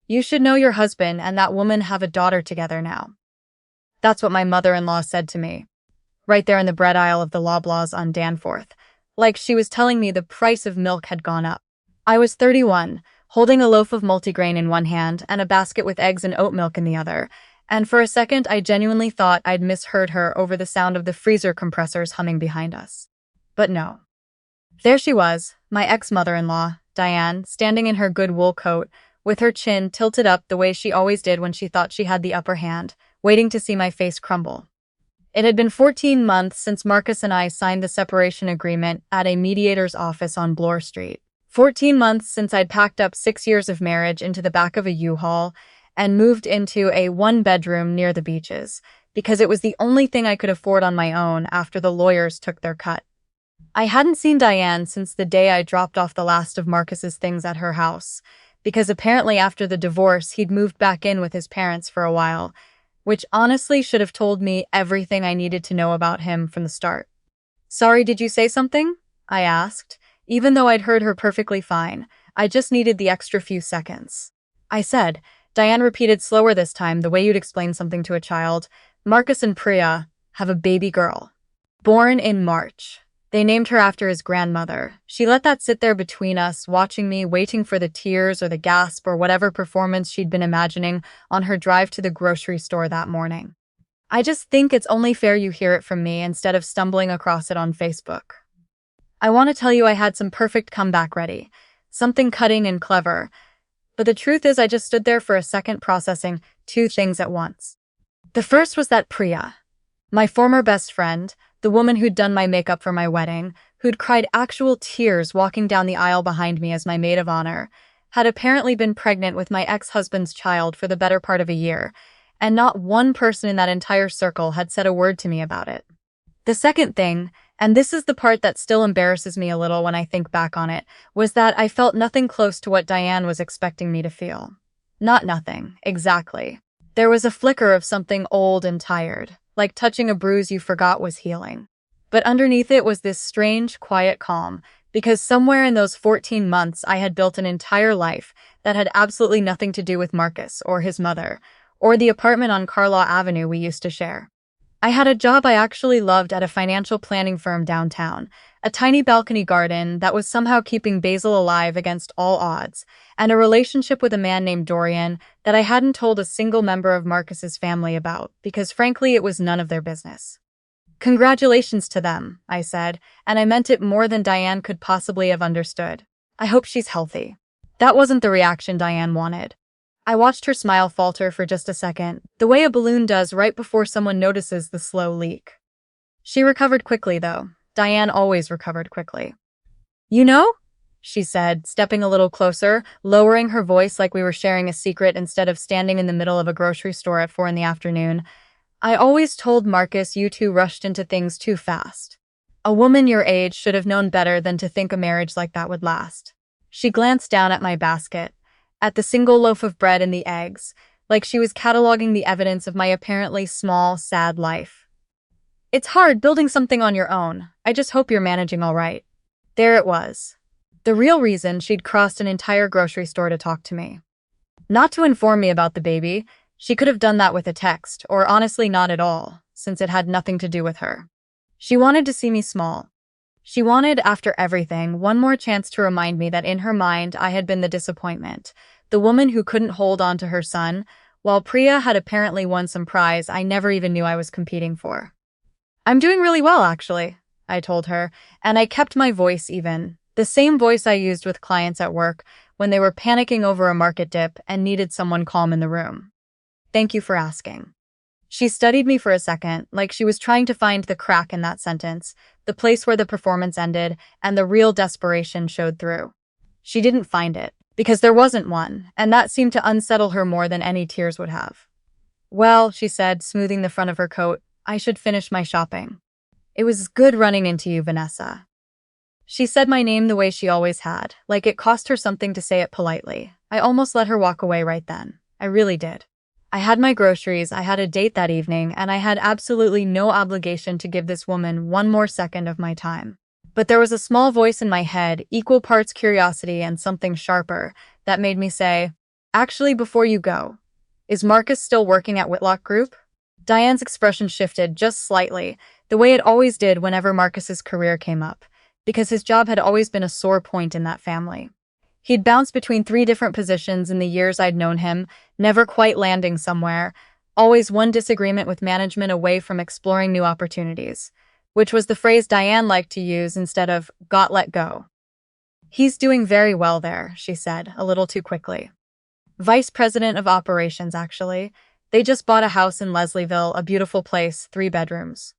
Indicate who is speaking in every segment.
Speaker 1: You should know your husband and that woman have a daughter together now. That's what my mother-in-law said to me, right there in the bread aisle of the Loblaws on Danforth, like she was telling me the price of milk had gone up. I was 31, holding a loaf of multigrain in one hand and a basket with eggs and oat milk in the other, and for a second I genuinely thought I'd misheard her over the sound of the freezer compressors humming behind us. But no. There she was, my ex-mother-in-law, Diane, standing in her good wool coat, with her chin tilted up the way she always did when she thought she had the upper hand, waiting to see my face crumble. It had been 14 months since Marcus and I signed the separation agreement at a mediator's office on Bloor Street. 14 months since I'd packed up 6 years of marriage into the back of a U-Haul and moved into a one-bedroom near the beaches, because it was the only thing I could afford on my own after the lawyers took their cut. I hadn't seen Diane since the day I dropped off the last of Marcus's things at her house, because apparently after the divorce he'd moved back in with his parents for a while, which honestly should have told me everything I needed to know about him from the start. "Sorry, did you say something?" I asked. Even though I'd heard her perfectly fine, I just needed the extra few seconds. I said, Diane repeated slower this time, the way you'd explain something to a child. "Marcus and Priya have a baby girl. Born in March. They named her after his grandmother." She let that sit there between us, watching me, waiting for the tears or the gasp or whatever performance she'd been imagining on her drive to the grocery store that morning. "I just think it's only fair you hear it from me instead of stumbling across it on Facebook. I want to tell you I had some perfect comeback ready, something cutting and clever, but the truth is I just stood there for a second processing two things at once. The first was that Priya, my former best friend, the woman who'd done my makeup for my wedding, who'd cried actual tears walking down the aisle behind me as my maid of honor, had apparently been pregnant with my ex-husband's child for the better part of a year, and not one person in that entire circle had said a word to me about it. The second thing, and this is the part that still embarrasses me a little when I think back on it, was that I felt nothing close to what Diane was expecting me to feel. Not nothing, exactly. There was a flicker of something old and tired, like touching a bruise you forgot was healing. But underneath it was this strange, quiet calm, because somewhere in those 14 months I had built an entire life that had absolutely nothing to do with Marcus or his mother, or the apartment on Carlaw Avenue we used to share. I had a job I actually loved at a financial planning firm downtown, a tiny balcony garden that was somehow keeping Basil alive against all odds, and a relationship with a man named Dorian that I hadn't told a single member of Marcus's family about, because frankly it was none of their business. "Congratulations to them," I said, and I meant it more than Diane could possibly have understood. "I hope she's healthy." That wasn't the reaction Diane wanted. I watched her smile falter for just a second, the way a balloon does right before someone notices the slow leak. She recovered quickly, though. Diane always recovered quickly. "You know," she said, stepping a little closer, lowering her voice like we were sharing a secret instead of standing in the middle of a grocery store at 4 in the afternoon, "I always told Marcus you two rushed into things too fast. A woman your age should have known better than to think a marriage like that would last." She glanced down at my basket, at the single loaf of bread and the eggs, like she was cataloging the evidence of my apparently small, sad life. "It's hard building something on your own. I just hope you're managing all right." There it was. The real reason she'd crossed an entire grocery store to talk to me. Not to inform me about the baby. She could have done that with a text, or honestly not at all, since it had nothing to do with her. She wanted to see me small. She wanted, after everything, one more chance to remind me that in her mind I had been the disappointment, the woman who couldn't hold on to her son, while Priya had apparently won some prize I never even knew I was competing for. "I'm doing really well, actually," I told her, and I kept my voice even, the same voice I used with clients at work when they were panicking over a market dip and needed someone calm in the room. "Thank you for asking." She studied me for a second, like she was trying to find the crack in that sentence, the place where the performance ended and the real desperation showed through. She didn't find it, because there wasn't one, and that seemed to unsettle her more than any tears would have. "Well," she said, smoothing the front of her coat, "I should finish my shopping. It was good running into you, Vanessa." She said my name the way she always had, like it cost her something to say it politely. I almost let her walk away right then. I really did. I had my groceries, I had a date that evening, and I had absolutely no obligation to give this woman one more second of my time. But there was a small voice in my head, equal parts curiosity and something sharper, that made me say, Actually, before you go, is Marcus still working at Whitlock Group? Diane's expression shifted just slightly, the way it always did whenever Marcus's career came up, because his job had always been a sore point in that family. He'd bounced between 3 different positions in the years I'd known him, never quite landing somewhere, always one disagreement with management away from exploring new opportunities, which was the phrase Diane liked to use instead of got let go. He's doing very well there, she said, a little too quickly. Vice President of Operations, actually. They just bought a house in Leslieville, a beautiful place, 3 bedrooms.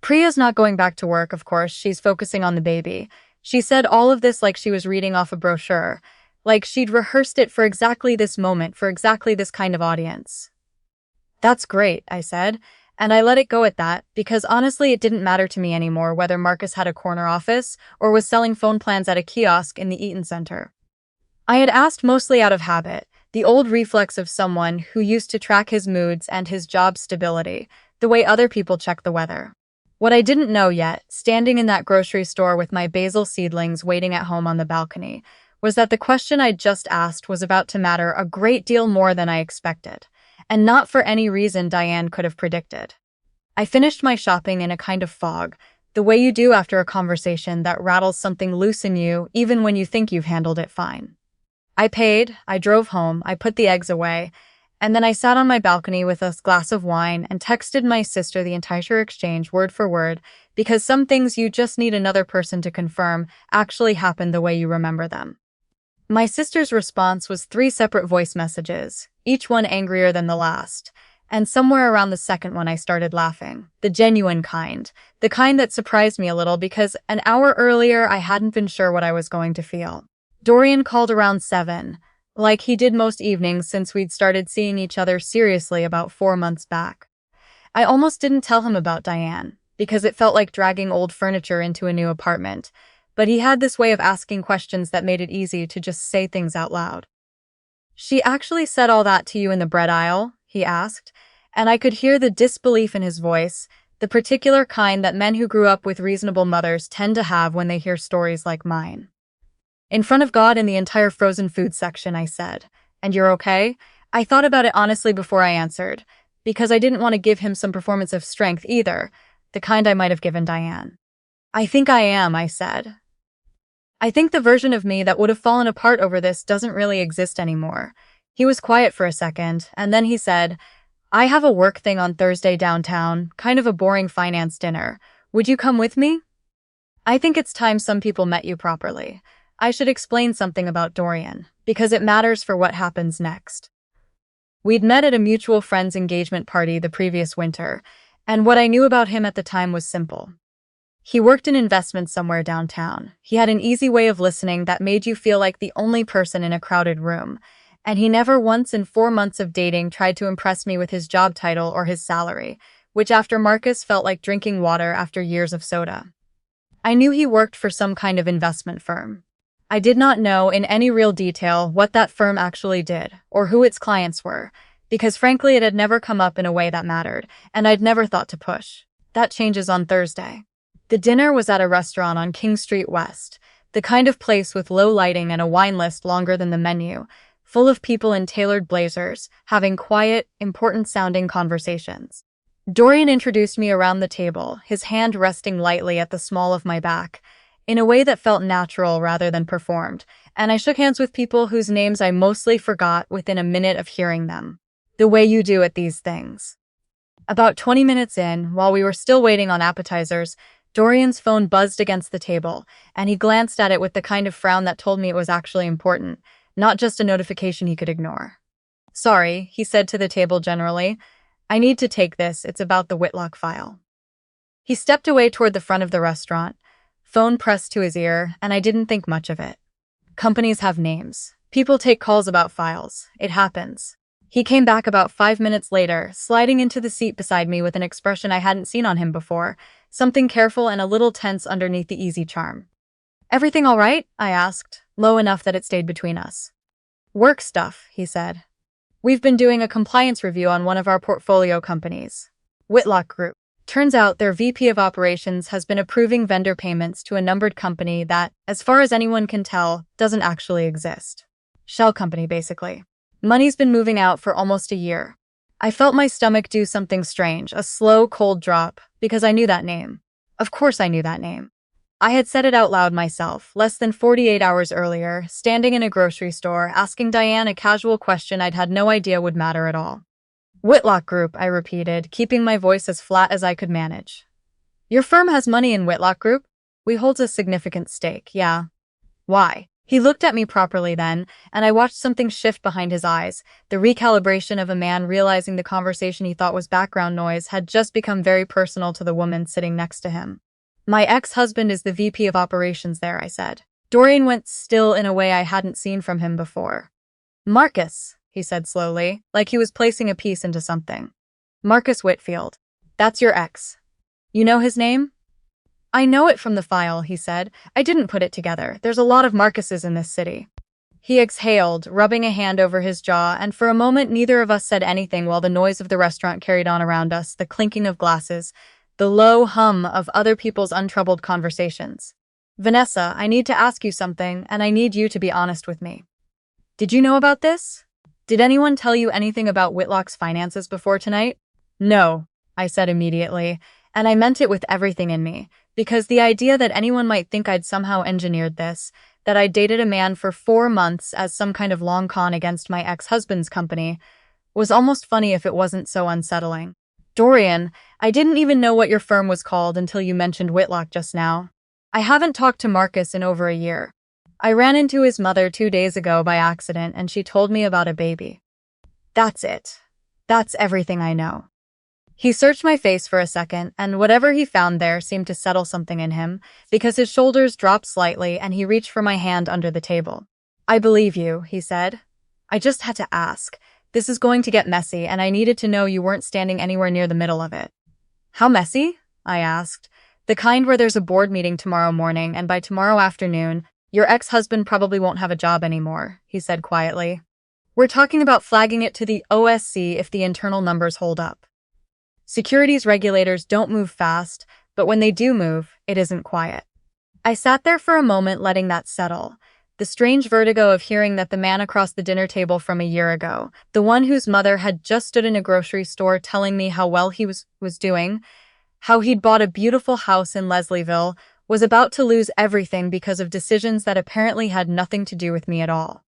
Speaker 1: Priya's not going back to work, of course, she's focusing on the baby. She said all of this like she was reading off a brochure, like she'd rehearsed it for exactly this moment, for exactly this kind of audience. That's great, I said, and I let it go at that, because honestly it didn't matter to me anymore whether Marcus had a corner office or was selling phone plans at a kiosk in the Eaton Center. I had asked mostly out of habit, the old reflex of someone who used to track his moods and his job stability, the way other people check the weather. What I didn't know yet, standing in that grocery store with my basil seedlings waiting at home on the balcony, was that the question I'd just asked was about to matter a great deal more than I expected, and not for any reason Diane could have predicted. I finished my shopping in a kind of fog, the way you do after a conversation that rattles something loose in you even when you think you've handled it fine. I paid, I drove home, I put the eggs away, and then I sat on my balcony with a glass of wine and texted my sister the entire exchange word for word, because some things you just need another person to confirm actually happened the way you remember them. My sister's response was 3 separate voice messages, each one angrier than the last, and somewhere around the second one I started laughing, the genuine kind, the kind that surprised me a little because an hour earlier I hadn't been sure what I was going to feel. Dorian called around 7, like he did most evenings since we'd started seeing each other seriously about 4 months back. I almost didn't tell him about Diane, because it felt like dragging old furniture into a new apartment, but he had this way of asking questions that made it easy to just say things out loud. "She actually said all that to you in the bread aisle?" he asked, and I could hear the disbelief in his voice, the particular kind that men who grew up with reasonable mothers tend to have when they hear stories like mine. "In front of God and the entire frozen food section," I said. "And you're okay?" I thought about it honestly before I answered, because I didn't want to give him some performance of strength either, the kind I might have given Diane. "I think I am," I said. "I think the version of me that would have fallen apart over this doesn't really exist anymore." He was quiet for a second, and then he said, "I have a work thing on Thursday downtown, kind of a boring finance dinner. Would you come with me? I think it's time some people met you properly. I should explain something about Dorian, because it matters for what happens next." We'd met at a mutual friend's engagement party the previous winter, and what I knew about him at the time was simple. He worked in investments somewhere downtown. He had an easy way of listening that made you feel like the only person in a crowded room, and he never once in 4 months of dating tried to impress me with his job title or his salary, which after Marcus felt like drinking water after years of soda. I knew he worked for some kind of investment firm. I did not know in any real detail what that firm actually did, or who its clients were, because frankly it had never come up in a way that mattered, and I'd never thought to push. That changes on Thursday. The dinner was at a restaurant on King Street West, the kind of place with low lighting and a wine list longer than the menu, full of people in tailored blazers, having quiet, important-sounding conversations. Dorian introduced me around the table, his hand resting lightly at the small of my back, in a way that felt natural rather than performed, and I shook hands with people whose names I mostly forgot within a minute of hearing them. The way you do at these things. About 20 minutes in, while we were still waiting on appetizers, Dorian's phone buzzed against the table, and he glanced at it with the kind of frown that told me it was actually important, not just a notification he could ignore. "Sorry," he said to the table generally. "I need to take this, it's about the Whitlock file." He stepped away toward the front of the restaurant, phone pressed to his ear, and I didn't think much of it. Companies have names. People take calls about files. It happens. He came back about 5 minutes later, sliding into the seat beside me with an expression I hadn't seen on him before, something careful and a little tense underneath the easy charm. "Everything all right?" I asked, low enough that it stayed between us. "Work stuff," he said. "We've been doing a compliance review on one of our portfolio companies, Whitlock Group. Turns out their VP of operations has been approving vendor payments to a numbered company that, as far as anyone can tell, doesn't actually exist. Shell company, basically. Money's been moving out for almost a year. I felt my stomach do something strange, a slow, cold drop, because I knew that name. Of course I knew that name. I had said it out loud myself, less than 48 hours earlier, standing in a grocery store, asking Diane a casual question I'd had no idea would matter at all. Whitlock Group, I repeated, keeping my voice as flat as I could manage. Your firm has money in Whitlock Group? We hold a significant stake, yeah. Why? He looked at me properly then, and I watched something shift behind his eyes. The recalibration of a man realizing the conversation he thought was background noise had just become very personal to the woman sitting next to him. My ex-husband is the VP of operations there, I said. Dorian went still in a way I hadn't seen from him before. Marcus, he said slowly, like he was placing a piece into something. Marcus Whitfield. That's your ex. You know his name? I know it from the file, he said. I didn't put it together. There's a lot of Marcuses in this city. He exhaled, rubbing a hand over his jaw, and for a moment neither of us said anything while the noise of the restaurant carried on around us, the clinking of glasses, the low hum of other people's untroubled conversations. Vanessa, I need to ask you something, and I need you to be honest with me. Did you know about this? Did anyone tell you anything about Whitlock's finances before tonight? No, I said immediately, and I meant it with everything in me. Because the idea that anyone might think I'd somehow engineered this, that I'd dated a man for 4 months as some kind of long con against my ex-husband's company, was almost funny if it wasn't so unsettling. Dorian, I didn't even know what your firm was called until you mentioned Whitlock just now. I haven't talked to Marcus in over a year. I ran into his mother 2 days ago by accident and she told me about a baby. That's it. That's everything I know. He searched my face for a second, and whatever he found there seemed to settle something in him, because his shoulders dropped slightly and he reached for my hand under the table. I believe you, he said. I just had to ask. This is going to get messy, and I needed to know you weren't standing anywhere near the middle of it. How messy? I asked. The kind where there's a board meeting tomorrow morning, and by tomorrow afternoon, your ex-husband probably won't have a job anymore, he said quietly. We're talking about flagging it to the OSC if the internal numbers hold up. Securities regulators don't move fast, but when they do move, it isn't quiet. I sat there for a moment letting that settle. The strange vertigo of hearing that the man across the dinner table from a year ago, the one whose mother had just stood in a grocery store telling me how well he was doing, how he'd bought a beautiful house in Leslieville, was about to lose everything because of decisions that apparently had nothing to do with me at all.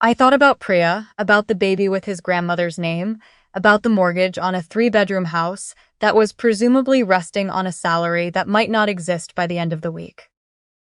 Speaker 1: I thought about Priya, about the baby with his grandmother's name, about the mortgage on a 3-bedroom house that was presumably resting on a salary that might not exist by the end of the week.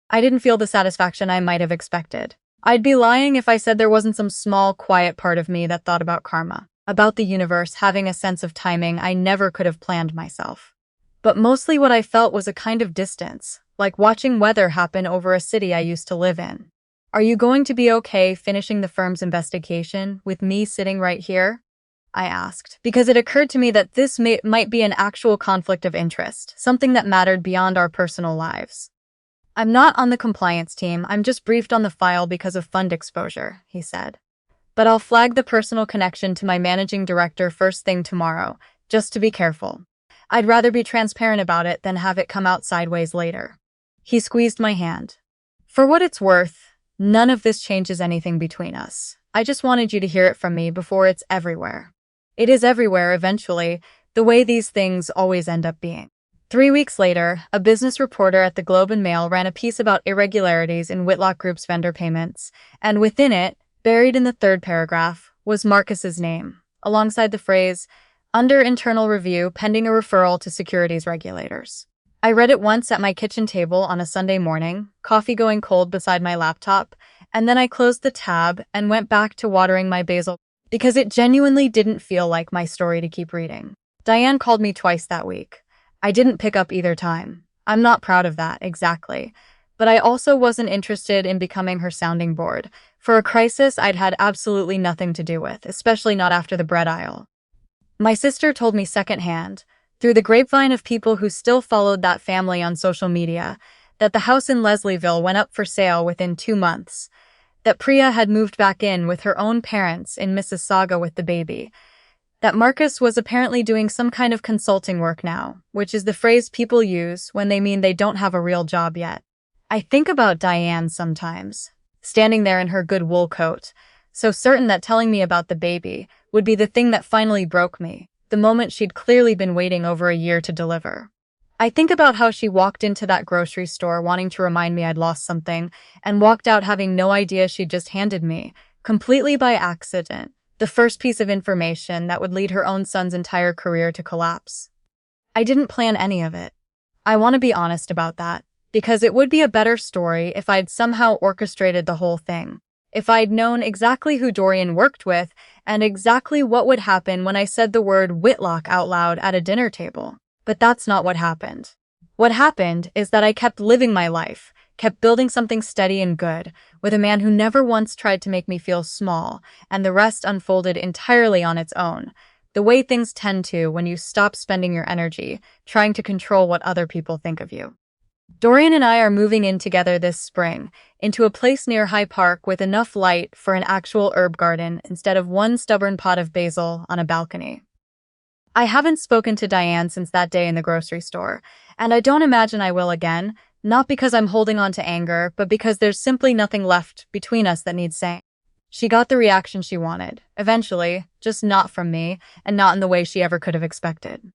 Speaker 1: I didn't feel the satisfaction I might have expected. I'd be lying if I said there wasn't some small, quiet part of me that thought about karma, about the universe having a sense of timing I never could have planned myself. But mostly what I felt was a kind of distance, like watching weather happen over a city I used to live in. Are you going to be okay finishing the firm's investigation with me sitting right here? I asked, because it occurred to me that this might be an actual conflict of interest, something that mattered beyond our personal lives. I'm not on the compliance team, I'm just briefed on the file because of fund exposure, he said. But I'll flag the personal connection to my managing director first thing tomorrow, just to be careful. I'd rather be transparent about it than have it come out sideways later. He squeezed my hand. For what it's worth, none of this changes anything between us. I just wanted you to hear it from me before it's everywhere. It is everywhere eventually, the way these things always end up being. 3 weeks later, a business reporter at the Globe and Mail ran a piece about irregularities in Whitlock Group's vendor payments, and within it, buried in the 3rd paragraph, was Marcus's name, alongside the phrase, "Under internal review, pending a referral to securities regulators." I read it once at my kitchen table on a Sunday morning, coffee going cold beside my laptop, and then I closed the tab and went back to watering my basil because it genuinely didn't feel like my story to keep reading. Diane called me twice that week. I didn't pick up either time. I'm not proud of that, exactly. But I also wasn't interested in becoming her sounding board, for a crisis I'd had absolutely nothing to do with, especially not after the bread aisle. My sister told me secondhand, through the grapevine of people who still followed that family on social media, that the house in Leslieville went up for sale within 2 months, that Priya had moved back in with her own parents in Mississauga with the baby, that Marcus was apparently doing some kind of consulting work now, which is the phrase people use when they mean they don't have a real job yet. I think about Diane sometimes, standing there in her good wool coat, so certain that telling me about the baby would be the thing that finally broke me, the moment she'd clearly been waiting over a year to deliver. I think about how she walked into that grocery store wanting to remind me I'd lost something, and walked out having no idea she'd just handed me, completely by accident, the first piece of information that would lead her own son's entire career to collapse. I didn't plan any of it. I want to be honest about that, because it would be a better story if I'd somehow orchestrated the whole thing. If I'd known exactly who Dorian worked with, and exactly what would happen when I said the word Whitlock out loud at a dinner table. But that's not what happened. What happened is that I kept living my life, kept building something steady and good, with a man who never once tried to make me feel small, and the rest unfolded entirely on its own, the way things tend to when you stop spending your energy trying to control what other people think of you. Dorian and I are moving in together this spring, into a place near High Park with enough light for an actual herb garden instead of one stubborn pot of basil on a balcony. I haven't spoken to Diane since that day in the grocery store, and I don't imagine I will again, not because I'm holding on to anger, but because there's simply nothing left between us that needs saying. She got the reaction she wanted, eventually, just not from me, and not in the way she ever could have expected.